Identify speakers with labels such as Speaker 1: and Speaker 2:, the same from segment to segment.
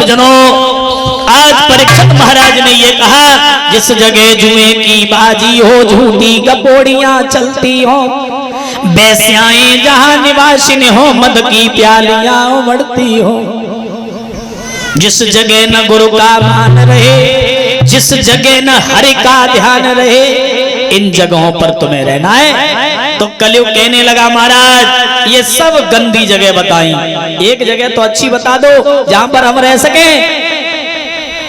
Speaker 1: भक्तजनों, आज परीक्षित महाराज ने ये कहा, जिस जगह जुए की बाजी हो, झूठी गपोड़ियां चलती हो, बेस्याएं जहां निवासिन हो, मद की प्यालियां उमड़ती हो, जिस जगह न गुरु का मान रहे, जिस जगह न हरि का ध्यान रहे, इन जगहों पर तुम्हें रहना है। तो कलयुग कहने लगा, महाराज ये सब गंदी जगह बताई, एक जगह तो अच्छी बता दो जहां पर हम रह सके।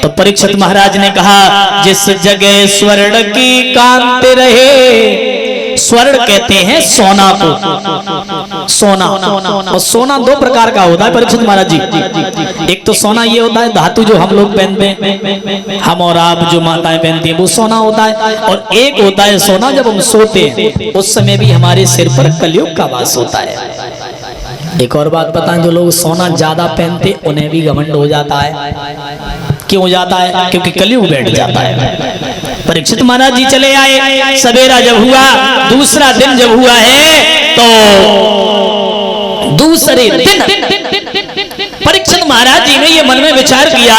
Speaker 1: तो परीक्षित महाराज ने कहा, जिस जगह स्वर्ण की कांति रहे, स्वर्ण कहते हैं सोना को, सोना। और सोना दो प्रकार का होता है परीक्षित महाराज जी। एक तो सोना ये होता है धातु जो हम लोग पहनते हैं, हम और आप जो माताएं पहनती हैं वो सोना होता है। और एक होता है सोना जब हम सोते हैं उस समय भी हमारे सिर पर कलयुग का वास होता है। एक और बात बताएं, जो लोग सोना ज्यादा पहनते उन्हें भी घमंड हो जाता है। क्यों हो जाता है? क्योंकि कलयुग बैठ जाता है। परीक्षित महाराज जी चले आए, सवेरा जब हुआ, दूसरा दिन जब हुआ है, तो दूसरे दिन परीक्षित महाराज जी ने ये मन में विचार किया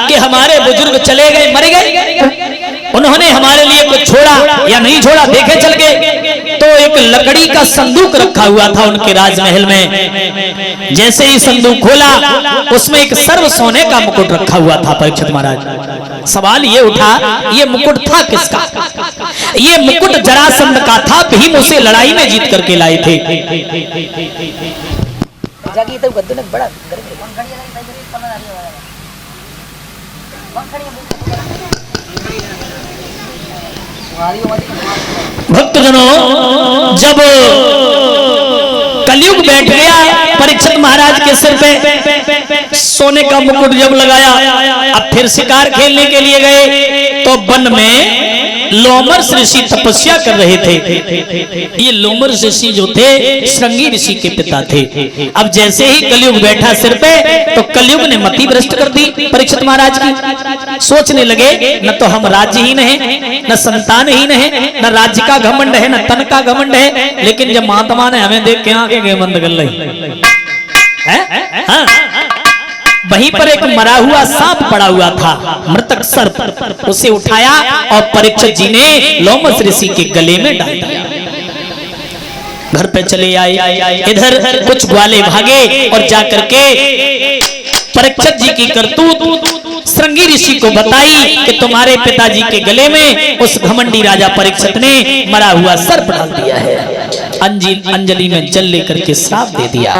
Speaker 1: कि हमारे बुजुर्ग चले गए, मर गए, उन्होंने हमारे लिए कुछ छोड़ा या नहीं छोड़ा देखे चल के। तो एक लकड़ी का संदूक रखा हुआ था उनके राजमहल में। जैसे ही संदूक खोला, उसमें एक सर्व सोने का मुकुट रखा हुआ था। परीक्षित महाराज, सवाल ये उठा, ये मुकुट था किसका? ये मुकुट जरासंध का था, भीम उसे लड़ाई में जीत करके लाए थे। भक्तजनों, जब कलयुग बैठ गया, परीक्षित महाराज के सिर पे सोने का मुकुट जब लगाया, अब फिर शिकार खेलने के लिए गए तो वन में लोमर्ष ऋषि तपस्या कर रहे थे। ये लोमर्ष ऋषि जो थे श्रृंगी ऋषि के पिता थे। अब जैसे ही कलयुग बैठा सिर पे, तो कलयुग ने मति भ्रष्ट कर दी परीक्षित महाराज की। सोचने लगे, न तो हम राज्यहीन हैं, न संतान हीन है, न राज्य का घमंड है, न तन का घमंड है, लेकिन जब महात्मा ने हमें देख के आंखें बंद कर ली है। वहीं पर एक मरा हुआ सांप पड़ा हुआ था, मृतक सर्प, उसे उठाया और परीक्षित जी ने लोमस ऋषि के गले में डाल दिया। घर पे चले आए, इधर कुछ ग्वाले भागे और जाकर के परीक्षित जी की करतूत श्रृंगी ऋषि को बताई कि तुम्हारे पिताजी के गले में उस घमंडी राजा परीक्षित ने मरा हुआ सर्प डाल दिया है। अंजलि में जल लेकर के श्राप दे दिया।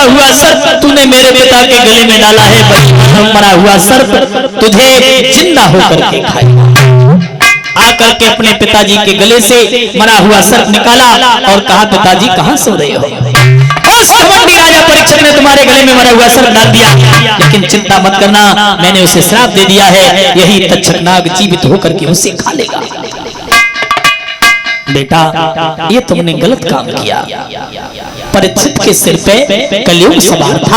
Speaker 1: हुआ सर्प तूने मेरे पिता के गले में डाला है, मरा हुआ सर्प तुझे जिंदा होकर के खाएगा। आकर के अपने पिताजी के गले से मरा हुआ सर्प निकाला और कहा, पिताजी कहां सो रहे हो? उस घमंडी राजा परीक्षित ने तुम्हारे गले में मरा हुआ सर्प डाल दिया, लेकिन चिंता मत करना, मैंने उसे श्राप दे दिया है, यही तक्षक नाग जीवित होकर के उसे खा लेगा। बेटा, ये तुमने गलत काम किया। परीक्षित के सिर पे कलयुग सवार था।